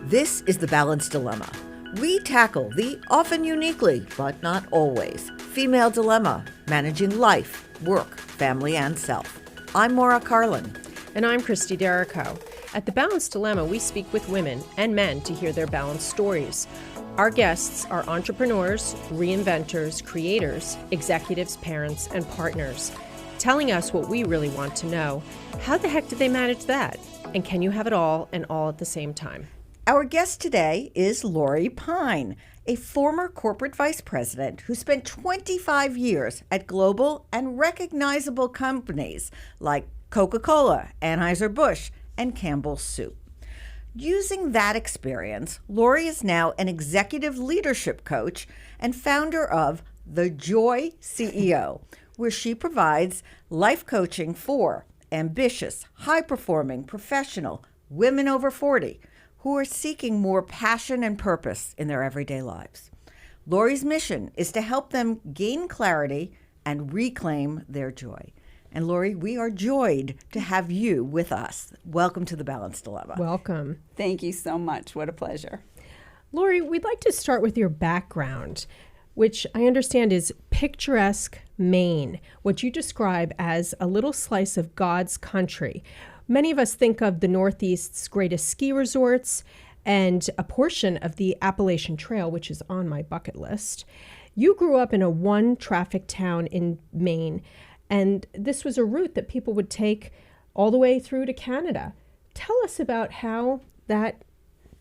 This is The Balanced Dilemma. We tackle the often uniquely, but not always, female dilemma, managing life, work, family, and self. I'm Maura Carlin. And I'm Christy Derrico. At The Balanced Dilemma, we speak with women and men to hear their balanced stories. Our guests are entrepreneurs, reinventors, creators, executives, parents, and partners, telling us what we really want to know. How the heck did they manage that? And can you have it all and all at the same time? Our guest today is Lori Pine, a former corporate vice president who spent 25 years at global and recognizable companies like Coca-Cola, Anheuser-Busch, and Campbell's Soup. Using that experience, Lori is now an executive leadership coach and founder of The Joy CEO, where she provides life coaching for ambitious, high-performing, professional women over 40 who are seeking more passion and purpose in their everyday lives. Lori's mission is to help them gain clarity and reclaim their joy. And Lori, we are joyed to have you with us. Welcome to The Balanced Dilemma. Welcome. Thank you so much. What a pleasure. Lori, we'd like to start with your background, which I understand is picturesque Maine, what you describe as a little slice of God's country. Many of us think of the Northeast's greatest ski resorts and a portion of the Appalachian Trail, which is on my bucket list. You grew up in a one-traffic town in Maine, and this was a route that people would take all the way through to Canada. Tell us about how that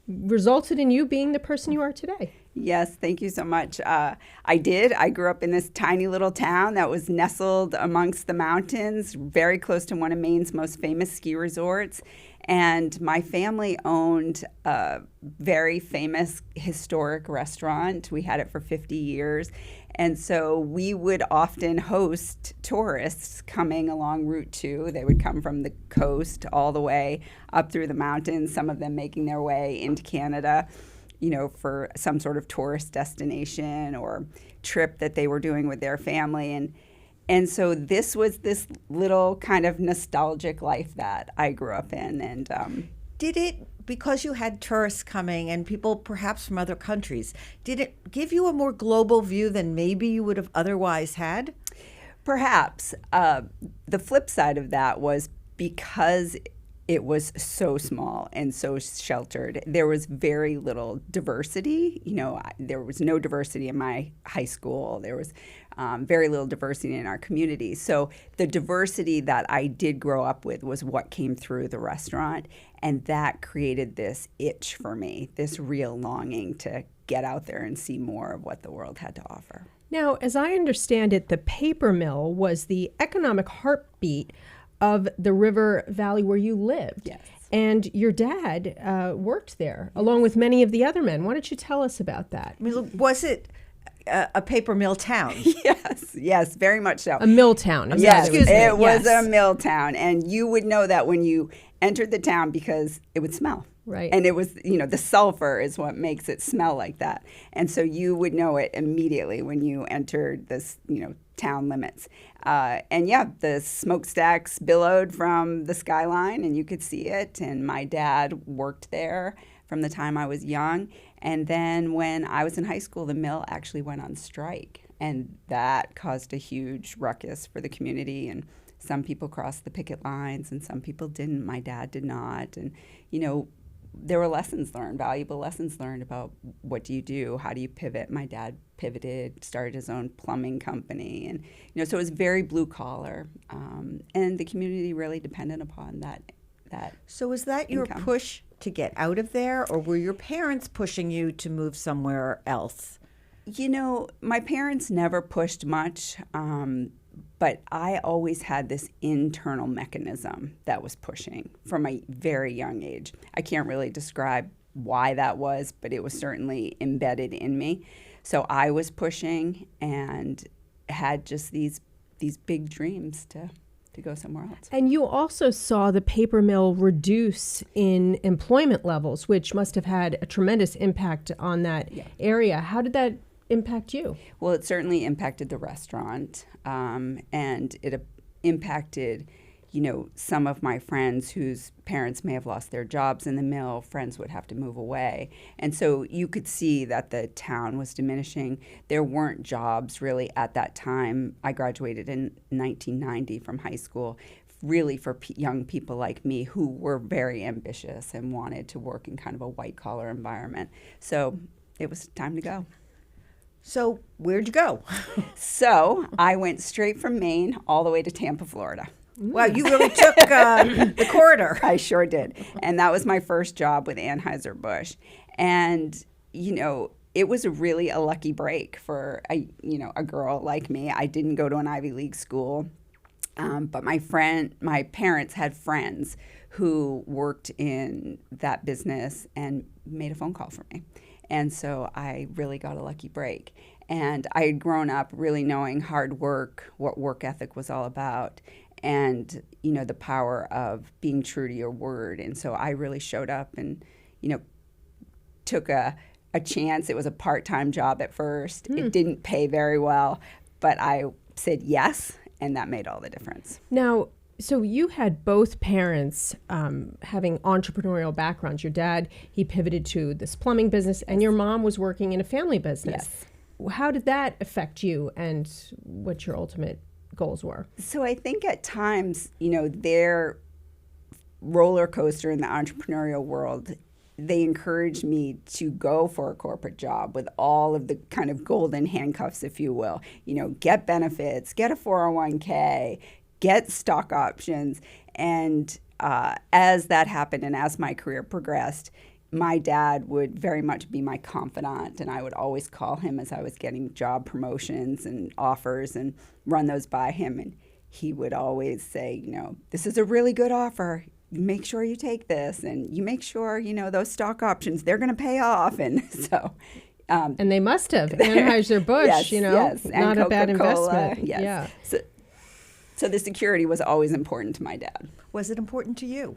resulted in you being the person you are today. Yes, thank you so much. I did. I grew up in this tiny little town that was nestled amongst the mountains, very close to one of Maine's most famous ski resorts. And my family owned a very famous historic restaurant. We had it for 50 years. And so we would often host tourists coming along Route 2. They would come from the coast all the way up through the mountains, some of them making their way into Canada, you know, for some sort of tourist destination or trip that they were doing with their family. And so this was this little kind of nostalgic life that I grew up in. And Did it, because you had tourists coming and people perhaps from other countries, did it give you a more global view than maybe you would have otherwise had? Perhaps. The flip side of that was because it was so small and so sheltered, there was very little diversity. You know, there was no diversity in my high school. There was very little diversity in our community. So the diversity that I did grow up with was what came through the restaurant. And that created this itch for me, this real longing to get out there and see more of what the world had to offer. Now, as I understand it, the paper mill was the economic heartbeat of the river valley where you lived. Yes. And your dad worked there, along with many of the other men. Why don't you tell us about that? I mean, was it a paper mill town? Yes, very much so. A mill town. is Yes, what they would say. it was a mill town. And you would know that when you entered the town because it would smell. Right. And it was, you know, the sulfur is what makes it smell like that. And so you would know it immediately when you entered this, you know, town limits. And yeah, the smokestacks billowed from the skyline and you could see it. And my dad worked there from the time I was young. And then when I was in high school, the mill actually went on strike. And that caused a huge ruckus for the community. And some people crossed the picket lines and some people didn't. My dad did not. And, you know, there were lessons learned, valuable lessons learned about what do you do, how do you pivot. My dad pivoted, started his own plumbing company, and you know, so it was very blue collar, and the community really depended upon that. So was that your income. push to get out of there, or were your parents pushing you to move somewhere else? You know, my parents never pushed much. But I always had this internal mechanism that was pushing from a very young age. I can't really describe why that was, but it was certainly embedded in me. So I was pushing and had just these big dreams to go somewhere else. And you also saw the paper mill reduce in employment levels, which must have had a tremendous impact on that area. How did that impact you? Well, it certainly impacted the restaurant, and it impacted, some of my friends whose parents may have lost their jobs in the mill, friends would have to move away. And so you could see that the town was diminishing. There weren't jobs really at that time. I graduated in 1990 from high school, really for young people like me who were very ambitious and wanted to work in kind of a white-collar environment. So it was time to go. So where'd you go? So I went straight from Maine all the way to Tampa, Florida. Wow, you really took the corridor. I sure did. And that was my first job with Anheuser-Busch. And, it was really a lucky break for a girl like me. I didn't go to an Ivy League school, but my parents had friends who worked in that business and made a phone call for me. And so I really got a lucky break. And I had grown up really knowing hard work, what work ethic was all about, and, the power of being true to your word. And so I really showed up and, took a chance. It was a part-time job at first. It didn't pay very well, but I said yes, and that made all the difference. Now, so you had both parents having entrepreneurial backgrounds. Your dad, he pivoted to this plumbing business, and your mom was working in a family business. Yes. How did that affect you and what your ultimate goals were? So I think at times, their roller coaster in the entrepreneurial world, they encouraged me to go for a corporate job with all of the kind of golden handcuffs, if you will. Get benefits, get a 401k, get stock options. And as that happened and as my career progressed, my dad would very much be my confidant, and I would always call him as I was getting job promotions and offers and run those by him. And he would always say, this is a really good offer. Make sure you take this, and you make sure, those stock options, they're going to pay off. And so... and they must have. Anheuser-Busch, yes. not a bad investment. Yes. Yeah. So the security was always important to my dad. Was it important to you?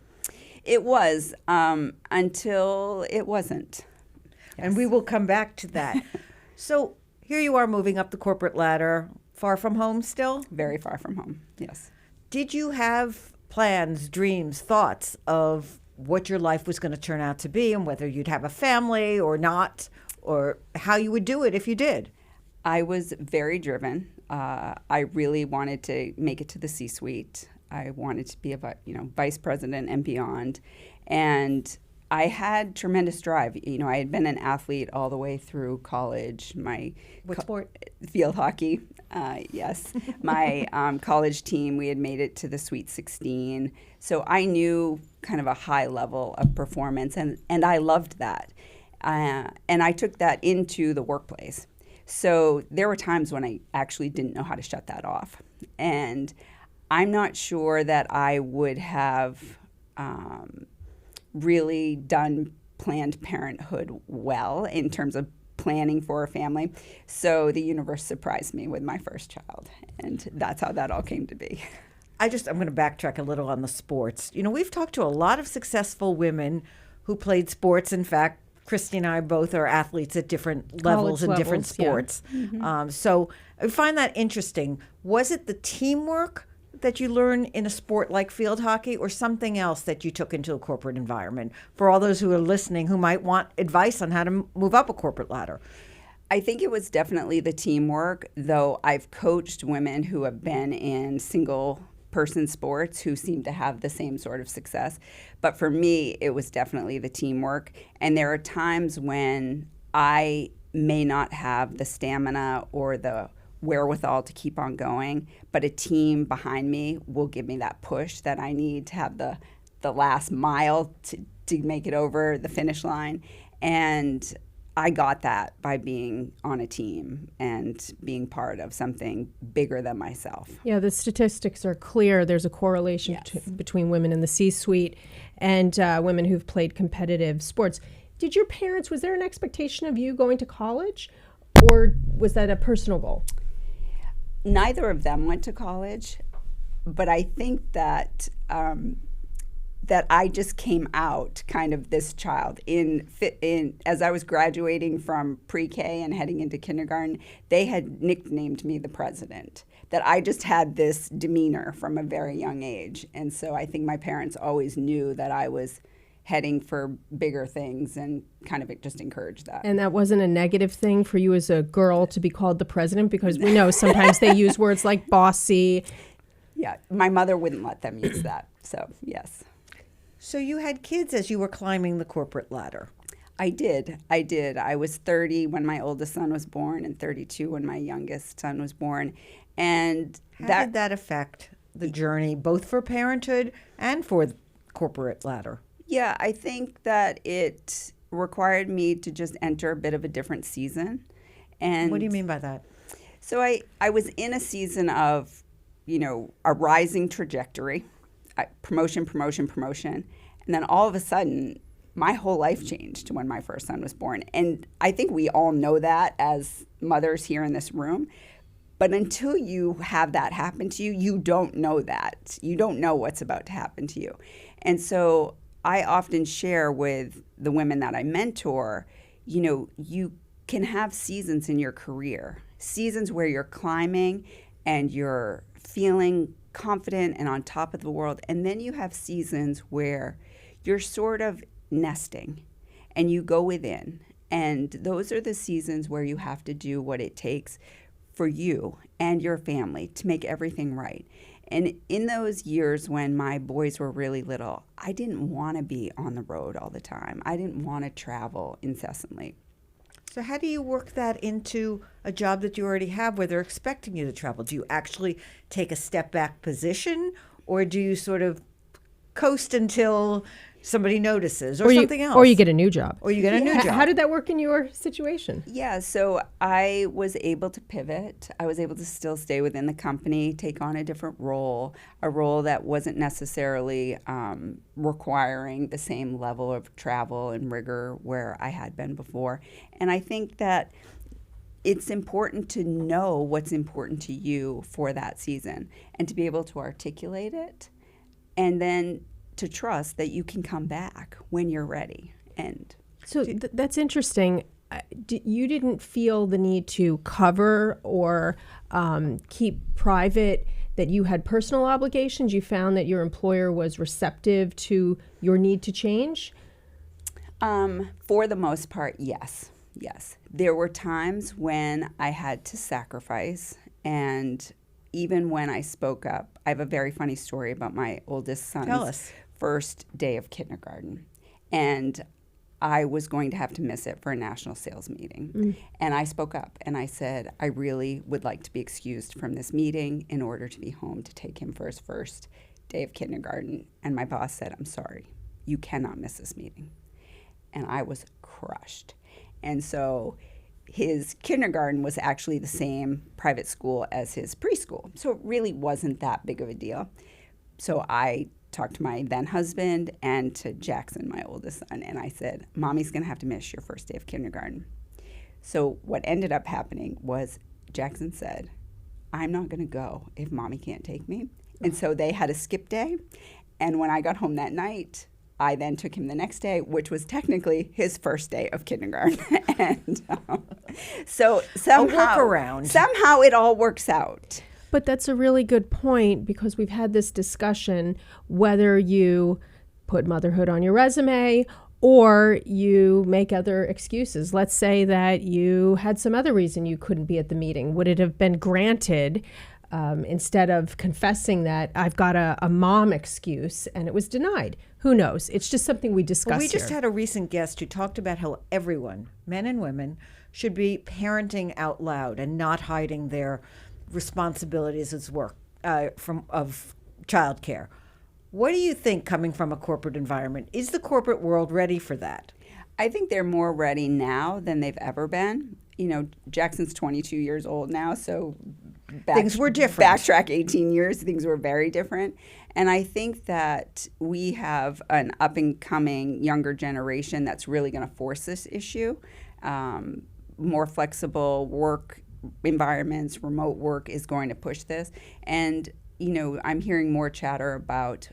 It was, until it wasn't. Yes. And we will come back to that. So here you are moving up the corporate ladder, far from home still? Very far from home, yes. Did you have plans, dreams, thoughts of what your life was going to turn out to be and whether you'd have a family or not, or how you would do it if you did? I was very driven. I really wanted to make it to the C-suite. I wanted to be a vice president and beyond. And I had tremendous drive. I had been an athlete all the way through college. What sport? Field hockey, yes. My college team, we had made it to the Sweet 16. So I knew kind of a high level of performance, and I loved that. And I took that into the workplace. So there were times when I actually didn't know how to shut that off. And I'm not sure that I would have really done Planned Parenthood well in terms of planning for a family. So the universe surprised me with my first child, and that's how that all came to be. I'm going to backtrack a little on the sports. We've talked to a lot of successful women who played sports. In fact, Christy and I both are athletes at different levels in different sports. Yeah. Mm-hmm. So I find that interesting. Was it the teamwork that you learn in a sport like field hockey, or something else that you took into a corporate environment, for all those who are listening who might want advice on how to move up a corporate ladder? I think it was definitely the teamwork, though I've coached women who have been in single-person sports who seem to have the same sort of success. But for me, it was definitely the teamwork. And there are times when I may not have the stamina or the wherewithal to keep on going, but a team behind me will give me that push that I need to have the last mile to make it over the finish line. And I got that by being on a team and being part of something bigger than myself. Yeah, the statistics are clear. There's a correlation between women in the C-suite and women who've played competitive sports. Was there an expectation of you going to college, or was that a personal goal? Neither of them went to college, but I think that that I just came out kind of this child in as I was graduating from pre-K and heading into kindergarten. They had nicknamed me the president, that I just had this demeanor from a very young age. And so I think my parents always knew that I was heading for bigger things and kind of just encouraged that. And that wasn't a negative thing for you as a girl to be called the president? Because we know sometimes they use words like bossy. Yeah, my mother wouldn't let them use that. So, yes. So you had kids as you were climbing the corporate ladder. I did. I was 30 when my oldest son was born and 32 when my youngest son was born. And How did that affect the journey, both for parenthood and for the corporate ladder? Yeah, I think that it required me to just enter a bit of a different season. And What do you mean by that? So I was in a season of, a rising trajectory, promotion. And then all of a sudden, my whole life changed when my first son was born. And I think we all know that as mothers here in this room. But until you have that happen to you, you don't know that. You don't know what's about to happen to you. And so I often share with the women that I mentor, you can have seasons in your career, seasons where you're climbing and you're feeling confident and on top of the world. And then you have seasons where you're sort of nesting and you go within. And those are the seasons where you have to do what it takes for you and your family to make everything right. And in those years when my boys were really little, I didn't want to be on the road all the time. I didn't want to travel incessantly. So how do you work that into a job that you already have where they're expecting you to travel? Do you actually take a step back position, or do you sort of coast until somebody notices or something else? Or you get a new job. Or you get a new job. How did that work in your situation? Yeah, so I was able to pivot. I was able to still stay within the company, take on a different role, a role that wasn't necessarily requiring the same level of travel and rigor where I had been before. And I think that it's important to know what's important to you for that season and to be able to articulate it, and then to trust that you can come back when you're ready. And so that's interesting. You didn't feel the need to cover or keep private that you had personal obligations? You found that your employer was receptive to your need to change? For the most part, yes. There were times when I had to sacrifice, and even when I spoke up. I have a very funny story about my oldest son's first day of kindergarten. And I was going to have to miss it for a national sales meeting. And I spoke up and I said, I really would like to be excused from this meeting in order to be home to take him for his first day of kindergarten. And my boss said, I'm sorry, you cannot miss this meeting. And I was crushed. And so his kindergarten was actually the same private school as his preschool. So it really wasn't that big of a deal. So I talked to my then husband and to Jackson, my oldest son, and I said, Mommy's going to have to miss your first day of kindergarten. So what ended up happening was Jackson said, I'm not going to go if Mommy can't take me. And so they had a skip day. And when I got home that night, I then took him the next day, which was technically his first day of kindergarten. And so somehow it all works out. But that's a really good point, because we've had this discussion whether you put motherhood on your resume or you make other excuses. Let's say that you had some other reason you couldn't be at the meeting. Would it have been granted instead of confessing that I've got a mom excuse and it was denied? Who knows? It's just something we discussed We just here. had a recent guest who talked about how everyone, men and women, should be parenting out loud and not hiding their responsibilities as work of childcare. What do you think, coming from a corporate environment? Is the corporate world ready for that? I think they're more ready now than they've ever been. Jackson's 22 years old now, so things were different. Backtrack 18 years, things were very different. And I think that we have an up-and-coming younger generation that's really going to force this issue. More flexible work environments, remote work is going to push this. And, I'm hearing more chatter about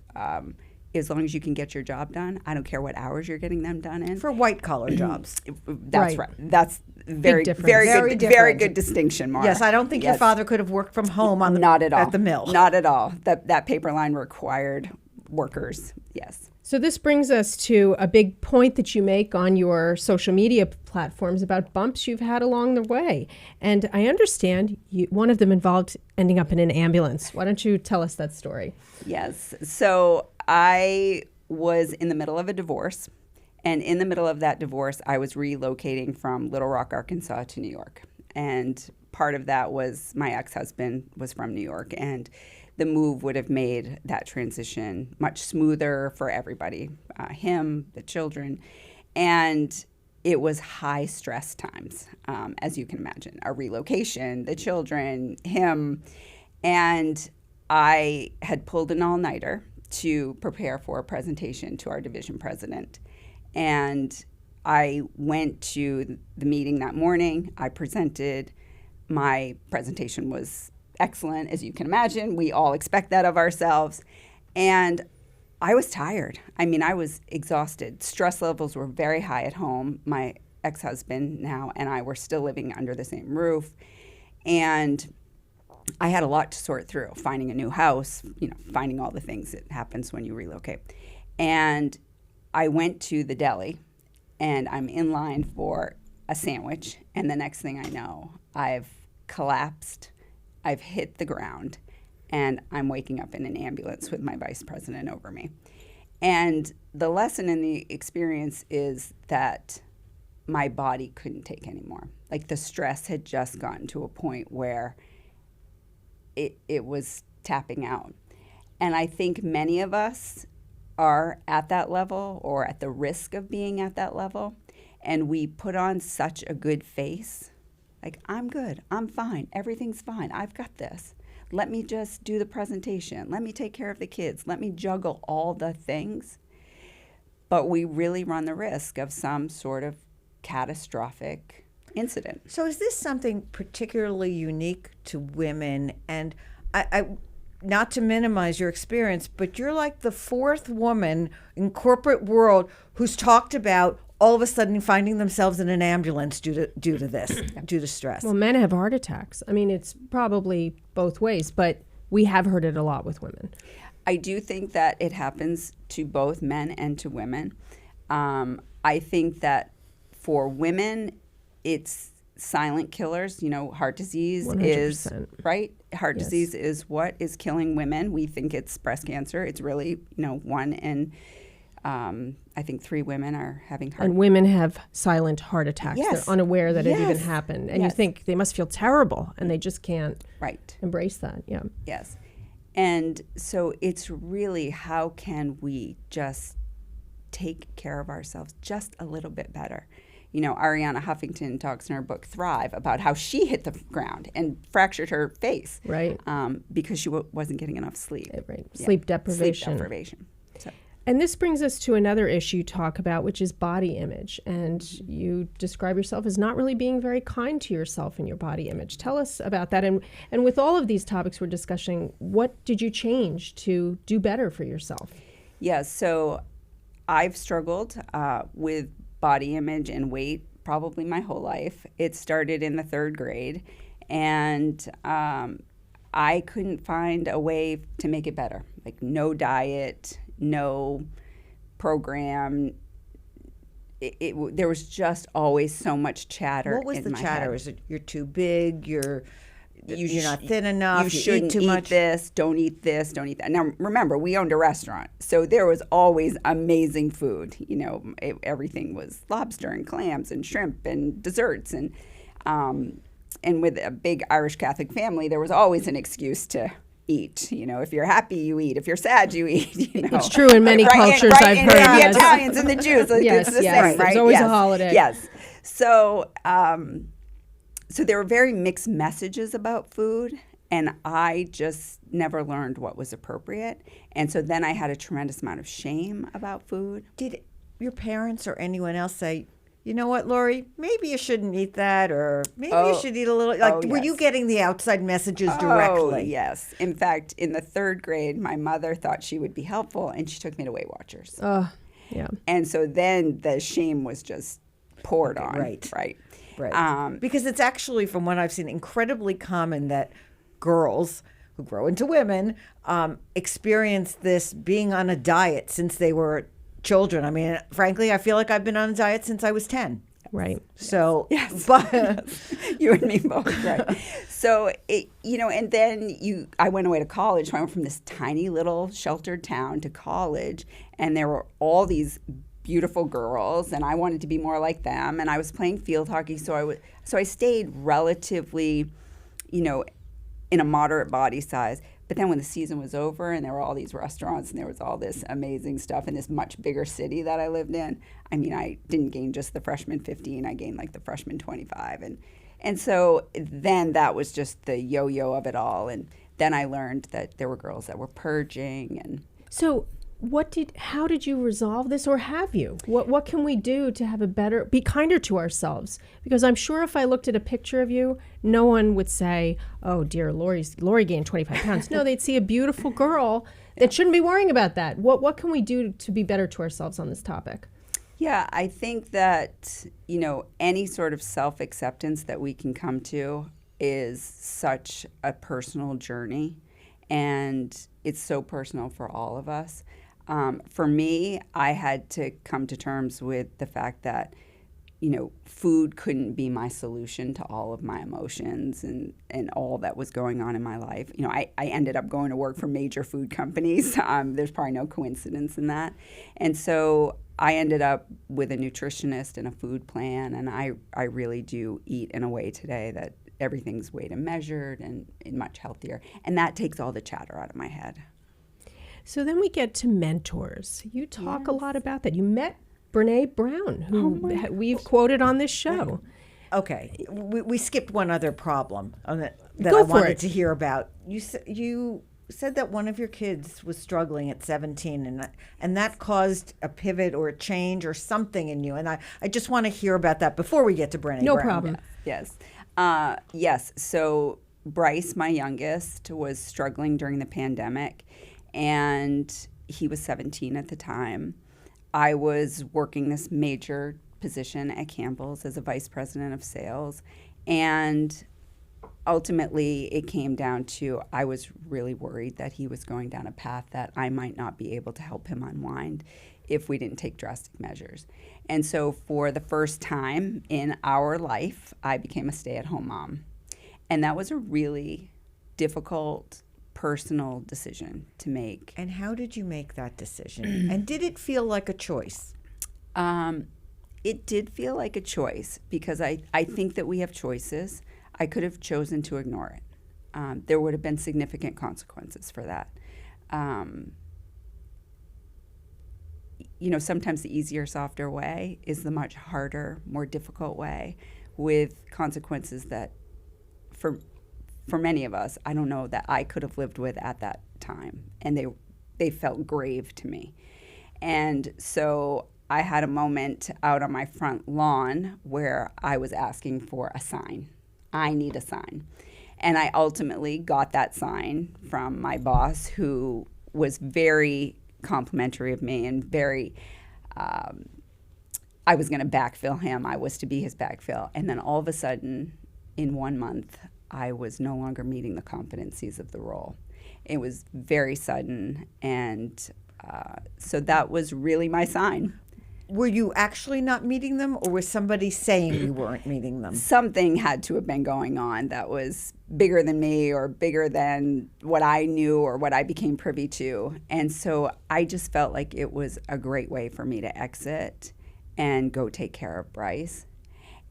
as long as you can get your job done, I don't care what hours you're getting them done in. For white collar jobs. That's Right. right. That's very difference. very Very good different. very good distinction, Mara. Yes, I don't think your Yes. father could have worked from home on the, Not at all. at the mill. Not at all. That paper line required workers. Yes. So this brings us to a big point that you make on your social media platforms about bumps you've had along the way. And I understand one of them involved ending up in an ambulance. Why don't you tell us that story? Yes. So I was in the middle of a divorce. And in the middle of that divorce, I was relocating from Little Rock, Arkansas to New York. And part of that was my ex-husband was from New York. And the move would have made that transition much smoother for everybody, him, the children. And it was high stress times, as you can imagine. A relocation, the children, him. And I had pulled an all-nighter to prepare for a presentation to our division president. And I went to the meeting that morning. I presented. My presentation was excellent, as you can imagine. We all expect that of ourselves. And I was tired. I mean, I was exhausted. Stress levels were very high at home. My ex-husband now and I were still living under the same roof. And I had a lot to sort through, finding a new house, finding all the things that happens when you relocate. And I went to the deli, and I'm in line for a sandwich. And the next thing I know, I've collapsed. I've hit the ground, and I'm waking up in an ambulance with my vice president over me. And the lesson in the experience is that my body couldn't take anymore. Like, the stress had just gotten to a point where it was tapping out. And I think many of us are at that level or at the risk of being at that level, and we put on such a good face. Like, I'm good, I'm fine, everything's fine, I've got this. Let me just do the presentation. Let me take care of the kids. Let me juggle all the things. But we really run the risk of some sort of catastrophic incident. So is this something particularly unique to women? And I not to minimize your experience, but you're like the fourth woman in corporate world who's talked about all of a sudden finding themselves in an ambulance due to this, due to stress. Well, men have heart attacks. I mean, it's probably both ways, but we have heard it a lot with women. I do think that it happens to both men and to women. I think that for women, it's silent killers. Heart disease 100%. is, right? Heart Yes. disease is what is killing women. We think it's breast cancer. It's really, 1 in, I think 3 women are having heart. And women have silent heart attacks. Yes. They're unaware that it even Yes. happened. And Yes. you think they must feel terrible, and they just can't Right. embrace that. Yeah. Yes. And so it's really, how can we just take care of ourselves just a little bit better? Ariana Huffington talks in her book Thrive about how she hit the ground and fractured her face. Right. Because she wasn't getting enough sleep. Right. Yeah. Sleep deprivation. Sleep deprivation. So. And this brings us to another issue you talk about, which is body image. And you describe yourself as not really being very kind to yourself and your body image. Tell us about that. And with all of these topics we're discussing, what did you change to do better for yourself? Yeah, so I've struggled with body image and weight probably my whole life. It started in the 3rd grade, and I couldn't find a way to make it better. Like, no diet, no program. There was just always so much chatter. What was in the my chatter? head. Is it you're too big? You're not sh- thin enough. You shouldn't eat too much. this. Don't eat this. Don't eat that. Now, remember, we owned a restaurant, so there was always amazing food. Everything was lobster and clams and shrimp and desserts, and with a big Irish Catholic family, there was always an excuse to eat. If you're happy, you eat. If you're sad, you eat. It's true in many cultures, I've heard. The Yes. Italians and the Jews, Yes, it's the yes. same, right? There's always a Yes. holiday. Yes. So, so there were very mixed messages about food, and I just never learned what was appropriate. And so then I had a tremendous amount of shame about food. Did your parents or anyone else say, you know what, Lori, maybe you shouldn't eat that, or maybe you Oh. should eat a little. Like, Oh, were you yes. getting the outside messages Oh, directly? yes. In fact, in the 3rd grade, my mother thought she would be helpful, and she took me to Weight Watchers. Yeah. And so then the shame was just poured on. right. Right. Right. Because it's actually, from what I've seen, incredibly common that girls who grow into women experience this being on a diet since they were children. I mean, frankly, I feel like I've been on a diet since I was 10. Right. So, Yes. but You and me both, right? So, and then I went away to college. So I went from this tiny little sheltered town to college, and there were all these beautiful girls, and I wanted to be more like them. And I was playing field hockey, so I stayed relatively, in a moderate body size. But then when the season was over and there were all these restaurants and there was all this amazing stuff in this much bigger city that I lived in, I mean, I didn't gain just the freshman 15, I gained like the freshman 25. And so then that was just the yo-yo of it all. And then I learned that there were girls that were purging. And So how did you resolve this, or have you? What can we do to have be kinder to ourselves? Because I'm sure if I looked at a picture of you, no one would say, oh dear, Lori gained 25 pounds. No, they'd see a beautiful girl that shouldn't be worrying about that. What can we do to be better to ourselves on this topic? yeah, I think that, any sort of self-acceptance that we can come to is such a personal journey, and it's so personal for all of us. For me, I had to come to terms with the fact that, food couldn't be my solution to all of my emotions and all that was going on in my life. I ended up going to work for major food companies. There's probably no coincidence in that. And so I ended up with a nutritionist and a food plan, and I really do eat in a way today that everything's weighed and measured and much healthier. And that takes all the chatter out of my head. So then we get to mentors. You talk a lot about that. You met Brene Brown, who we've quoted on this show. okay, we skipped one other problem that Go I for wanted it. to hear about. You said that one of your kids was struggling at 17, and that caused a pivot or a change or something in you. And I just want to hear about that before we get to Brene No Brown. problem. Yes. Yes. So Bryce, my youngest, was struggling during the pandemic, and he was 17 at the time. I was working this major position at Campbell's as a vice president of sales, and ultimately it came down to I was really worried that he was going down a path that I might not be able to help him unwind if we didn't take drastic measures. And so for the first time in our life, I became a stay-at-home mom. And that was a really difficult personal decision to make. And how did you make that decision? And did it feel like a choice? It did feel like a choice because I think that we have choices. I could have chosen to ignore it. There would have been significant consequences for that. Sometimes the easier, softer way is the much harder, more difficult way with consequences that for many of us, I don't know that I could have lived with at that time. And they felt grave to me. And so I had a moment out on my front lawn where I was asking for a sign. I need a sign. And I ultimately got that sign from my boss, who was very complimentary of me and very, I was going to backfill him. I was to be his backfill. And then all of a sudden, in 1 month, I was no longer meeting the competencies of the role. It was very sudden. And so that was really my sign. Were you actually not meeting them, or was somebody saying you weren't meeting them? Something had to have been going on that was bigger than me or bigger than what I knew or what I became privy to. And so I just felt like it was a great way for me to exit and go take care of Bryce.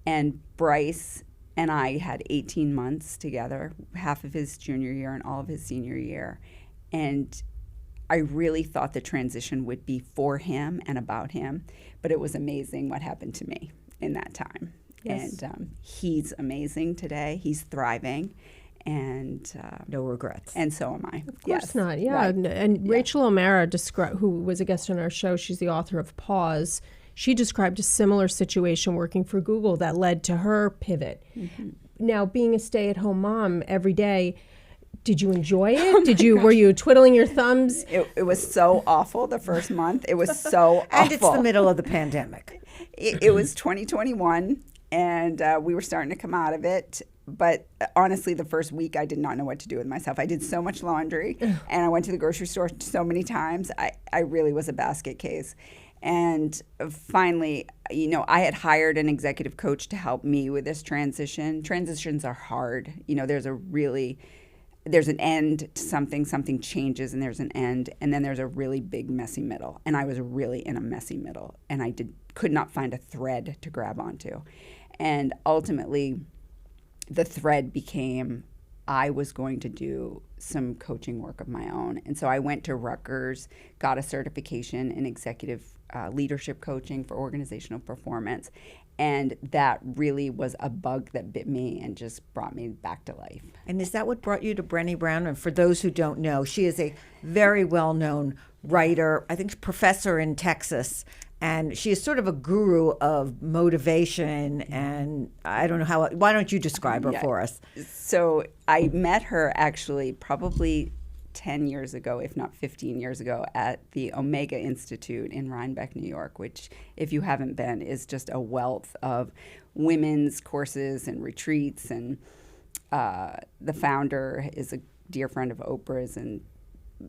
And Bryce and I had 18 months together, half of his junior year and all of his senior year. And I really thought the transition would be for him and about him, but it was amazing what happened to me in that time. Yes. And he's amazing today. He's thriving, and No regrets. and so am I. Of course not. Yeah. Right. And Rachel O'Mara, who was a guest on our show, she's the author of Pause. she described a similar situation working for Google that led to her pivot. Now, being a stay-at-home mom every day, did you enjoy it? Were you twiddling your thumbs? It was so awful the first month. It was so awful. And it's the middle of the pandemic. It was 2021, and we were starting to come out of it. But honestly, the first week, I did not know what to do with myself. I did so much laundry, and I went to the grocery store so many times. I really was a basket case. And finally, I had hired an executive coach to help me with this transition. Transitions are hard. There's an end to something changes, and there's an end, and then there's a really big messy middle. And I was really in a messy middle, and I could not find a thread to grab onto. And ultimately, the thread became I was going to do some coaching work of my own. And so I went to Rutgers, got a certification in executive leadership coaching for organizational performance. And that really was a bug that bit me and just brought me back to life. And is that what brought you to Brené Brown? And for those who don't know, she is a very well-known writer, I think professor in Texas. And she is sort of a guru of motivation. And I don't know why don't you describe her for us? So I met her actually probably 10 years ago, if not 15 years ago, at the Omega Institute in Rhinebeck, New York, which, if you haven't been, is just a wealth of women's courses and retreats. And the founder is a dear friend of Oprah's. And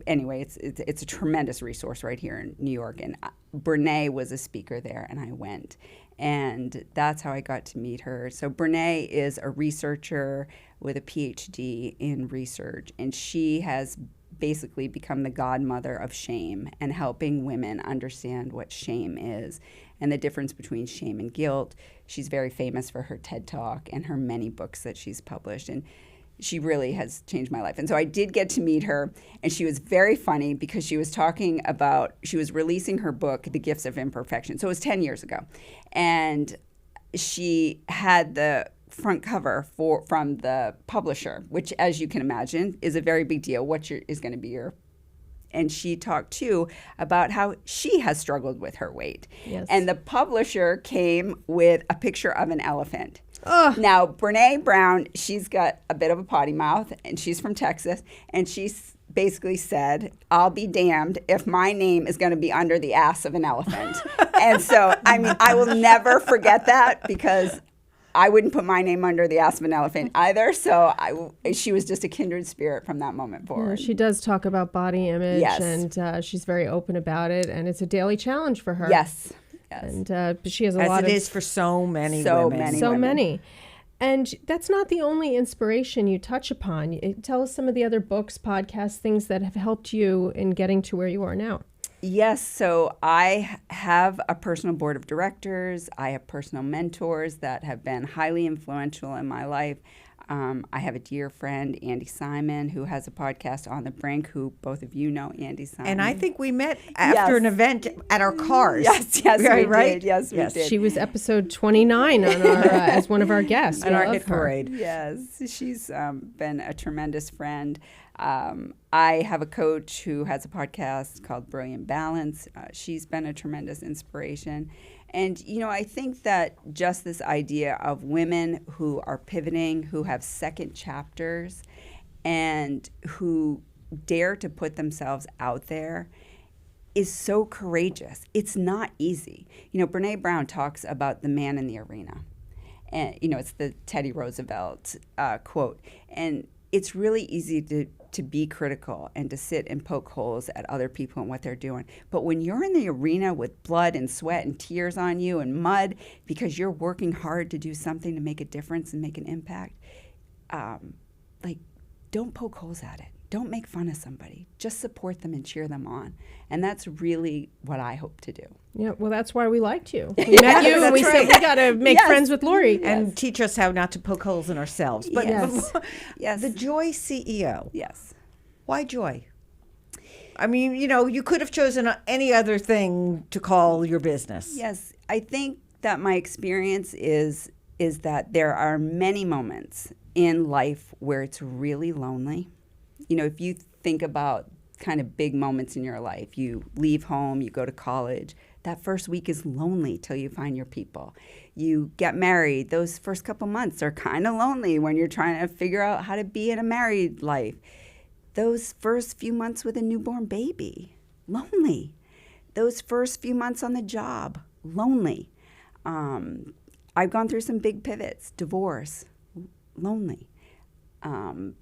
anyway, it's a tremendous resource right here in New York. And Brené was a speaker there, and I went. And that's how I got to meet her. So Brené is a researcher with a PhD in research, and she has basically become the godmother of shame and helping women understand what shame is and the difference between shame and guilt. She's very famous for her TED Talk and her many books that she's published, and she really has changed my life. And so I did get to meet her, and she was very funny because she was releasing her book, The Gifts of Imperfection. So it was 10 years ago. And she had the front cover from the publisher, which, as you can imagine, is a very big deal. Is going to be your... And she talked, too, about how she has struggled with her weight. Yes. And the publisher came with a picture of an elephant. Ugh. Now, Brené Brown, she's got a bit of a potty mouth, and she's from Texas, and she's basically said, I'll be damned if my name is going to be under the ass of an elephant. And so, I will never forget that because I wouldn't put my name under the ass of an elephant either. So she was just a kindred spirit from that moment forward. Yeah, she does talk about body image, Yes. and she's very open about it, and it's a daily challenge for her. Yes. And but she has a As lot it of... is for so many So women. many. So women. many. And that's not the only inspiration you touch upon. Tell us some of the other books, podcasts, things that have helped you in getting to where you are now. Yes, so I have a personal board of directors. I have personal mentors that have been highly influential in my life. I have a dear friend, Andy Simon, who has a podcast, On the Brink, who both of you know Andy Simon. And I think we met after an event at our cars. Yes, Right, we right? did. Yes, we did. She was episode 29 on our as one of our guests. On We our love hit her. parade. Yes, she's been a tremendous friend. I have a coach who has a podcast called Brilliant Balance. She's been a tremendous inspiration. And, I think that just this idea of women who are pivoting, who have second chapters, and who dare to put themselves out there is so courageous. It's not easy. Brené Brown talks about the man in the arena. And, it's the Teddy Roosevelt quote. And it's really easy to be critical and to sit and poke holes at other people and what they're doing. But when you're in the arena with blood and sweat and tears on you and mud because you're working hard to do something to make a difference and make an impact, don't poke holes at it. Don't make fun of somebody. Just support them and cheer them on. And that's really what I hope to do. Yeah, well, that's why we liked you. We met you and we said, we got to make friends with Lori. And teach us how not to poke holes in ourselves. But Yes. Yes. the Joy CEO, Yes. why Joy? I mean, you could have chosen any other thing to call your business. Yes, I think that my experience is that there are many moments in life where it's really lonely. If you think about kind of big moments in your life, you leave home, you go to college, That first week is lonely till you find your people. You get married. Those first couple months are kind of lonely when you're trying to figure out how to be in a married life. Those first few months with a newborn baby, lonely. Those first few months on the job, lonely. I've gone through some big pivots, divorce, lonely.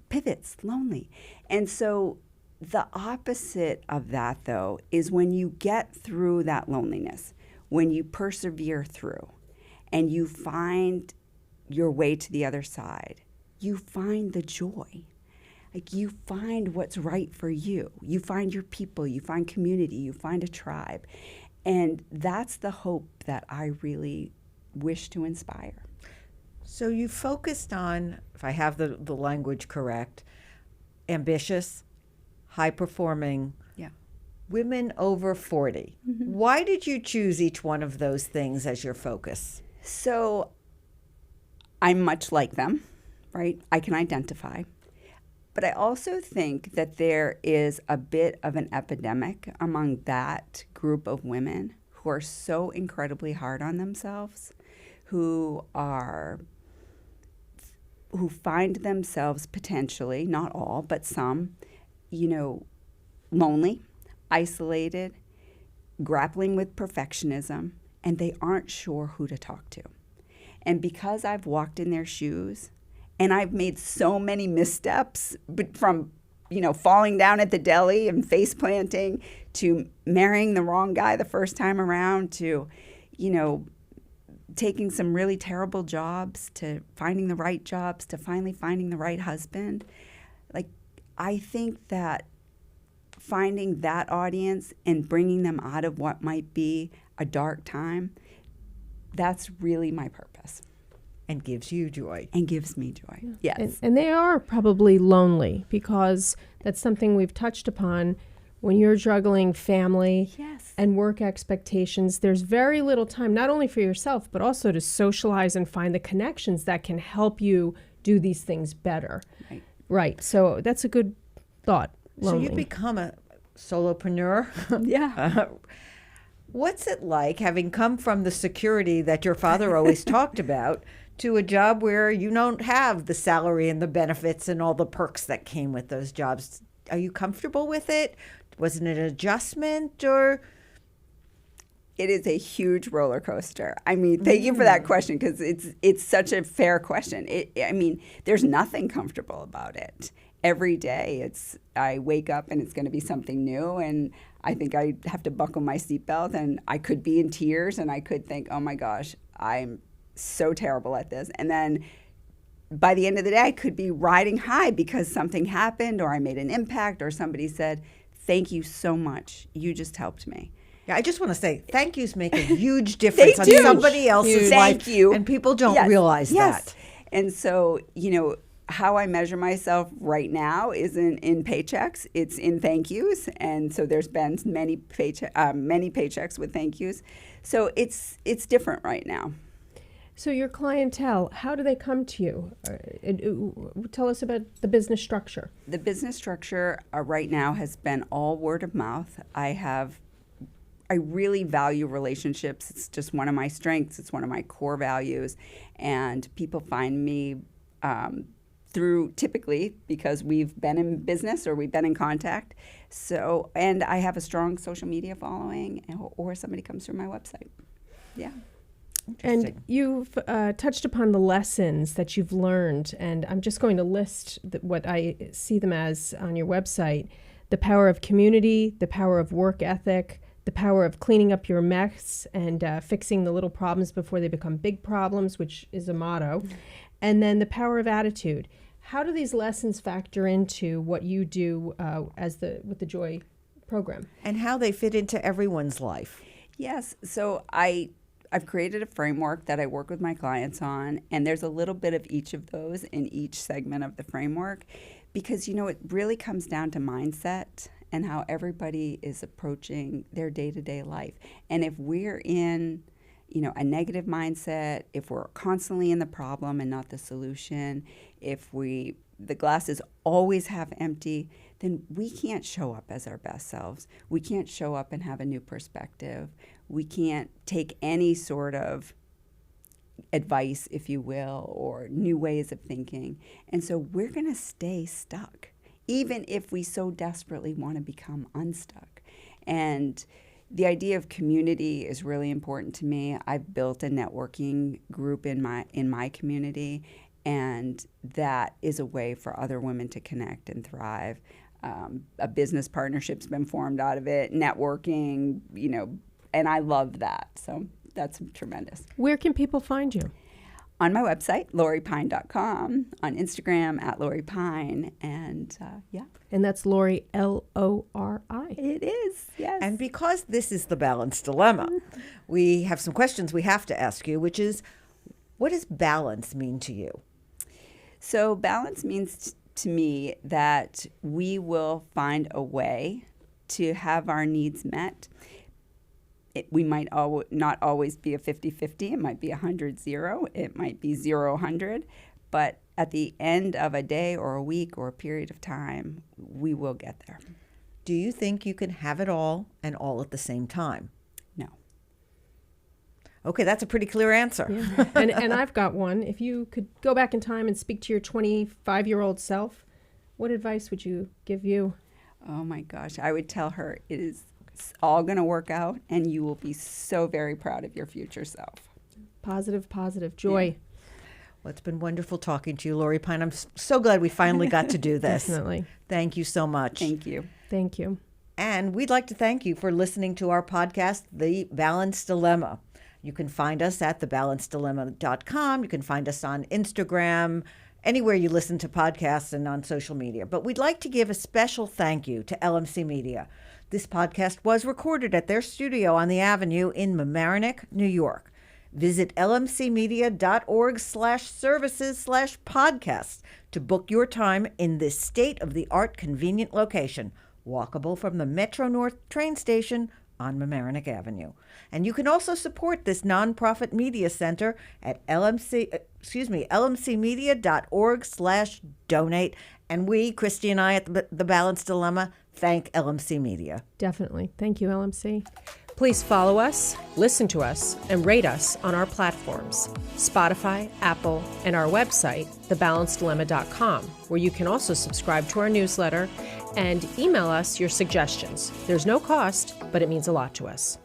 Pivots, lonely. And so the opposite of that, though, is when you get through that loneliness, when you persevere through, and you find your way to the other side, you find the joy. Like, you find what's right for you. You find your people, you find community, you find a tribe. And that's the hope that I really wish to inspire. So you focused on, if I have the language correct, ambitious, high-performing, Yeah. women over 40. Why did you choose each one of those things as your focus? So I'm much like them, right? I can identify. But I also think that there is a bit of an epidemic among that group of women who are so incredibly hard on themselves, who find themselves potentially, not all, but some, lonely, isolated, grappling with perfectionism, and they aren't sure who to talk to. And because I've walked in their shoes, and I've made so many missteps, but from, falling down at the deli and face planting to marrying the wrong guy the first time around to, taking some really terrible jobs to finding the right jobs to finally finding the right husband. Like, I think that finding that audience and bringing them out of what might be a dark time, that's really my purpose. And gives you joy. And gives me joy. Yeah. Yes. And they are probably lonely, because that's something we've touched upon. When you're juggling family Yes. and work expectations, there's very little time, not only for yourself, but also to socialize and find the connections that can help you do these things better. Right. Right. So that's a good thought. Lonely. So you become a solopreneur. Yeah. What's it like, having come from the security that your father always talked about, to a job where you don't have the salary and the benefits and all the perks that came with those jobs? Are you comfortable with it? Wasn't it an adjustment, or? It is a huge roller coaster. I mean, thank you for that question, because it's such a fair question. There's nothing comfortable about it. Every day I wake up and it's going to be something new, and I think I have to buckle my seatbelt, and I could be in tears, and I could think, oh my gosh, I'm so terrible at this. And then by the end of the day, I could be riding high because something happened, or I made an impact, or somebody said, thank you so much. You just helped me. Yeah, I just want to say thank yous make a huge difference on do. somebody else's life. Thank you. And people don't Yes. realize Yes. that. And so, how I measure myself right now isn't in paychecks; it's in thank yous. And so there's been many paychecks with thank yous. So it's different right now. So your clientele, how do they come to you? Tell us about the business structure. The business structure right now has been all word of mouth. I really value relationships. It's just one of my strengths. It's one of my core values. And people find me through, typically, because we've been in business or we've been in contact. So, and I have a strong social media following, or somebody comes through my website. Yeah. And you've touched upon the lessons that you've learned, and I'm just going to list what I see them as on your website: the power of community, the power of work ethic, the power of cleaning up your mess and fixing the little problems before they become big problems, which is a motto, and then the power of attitude. How do these lessons factor into what you do with the Joy program? And how they fit into everyone's life. Yes. So I've created a framework that I work with my clients on, and there's a little bit of each of those in each segment of the framework, because, it really comes down to mindset and how everybody is approaching their day-to-day life. And if we're in, a negative mindset, if we're constantly in the problem and not the solution, if the glass is always half empty, then we can't show up as our best selves. We can't show up and have a new perspective. We can't take any sort of advice, if you will, or new ways of thinking. And so we're going to stay stuck, even if we so desperately want to become unstuck. And the idea of community is really important to me. I've built a networking group in my community, and that is a way for other women to connect and thrive. A business partnership's been formed out of it, networking, and I love that. So that's tremendous. Where can people find you? On my website, LoriPine.com, on Instagram at Lori Pine, and yeah. And that's Lori, Lori. It is, yes. And because this is the balance dilemma, we have some questions we have to ask you, which is, what does balance mean to you? So balance means to me that we will find a way to have our needs met. We might not always be a 50-50. It might be 100-0. It might be 0-100. But at the end of a day or a week or a period of time, we will get there. Do you think you can have it all and all at the same time? No. Okay, that's a pretty clear answer. Yeah. And I've got one. If you could go back in time and speak to your 25-year-old self, what advice would you give you? Oh my gosh, I would tell her it's all going to work out and you will be so very proud of your future self. Positive, joy. Yeah. Well, it's been wonderful talking to you, Lori Pine. I'm so glad we finally got to do this. Definitely. Thank you so much. Thank you. Thank you. And we'd like to thank you for listening to our podcast, The Balance Dilemma. You can find us at thebalancedilemma.com. You can find us on Instagram, anywhere you listen to podcasts and on social media. But we'd like to give a special thank you to LMC Media. This podcast was recorded at their studio on the Avenue in Mamaroneck, New York. Visit lmcmedia.org/services/podcasts to book your time in this state-of-the-art convenient location, walkable from the Metro North train station on Mamaroneck Avenue. And you can also support this nonprofit media center at lmcmedia.org/donate. And we, Christy and I at the Balance Dilemma, thank LMC Media. Definitely. Thank you, LMC. Please follow us, listen to us, and rate us on our platforms, Spotify, Apple, and our website, thebalancedilemma.com, where you can also subscribe to our newsletter and email us your suggestions. There's no cost, but it means a lot to us.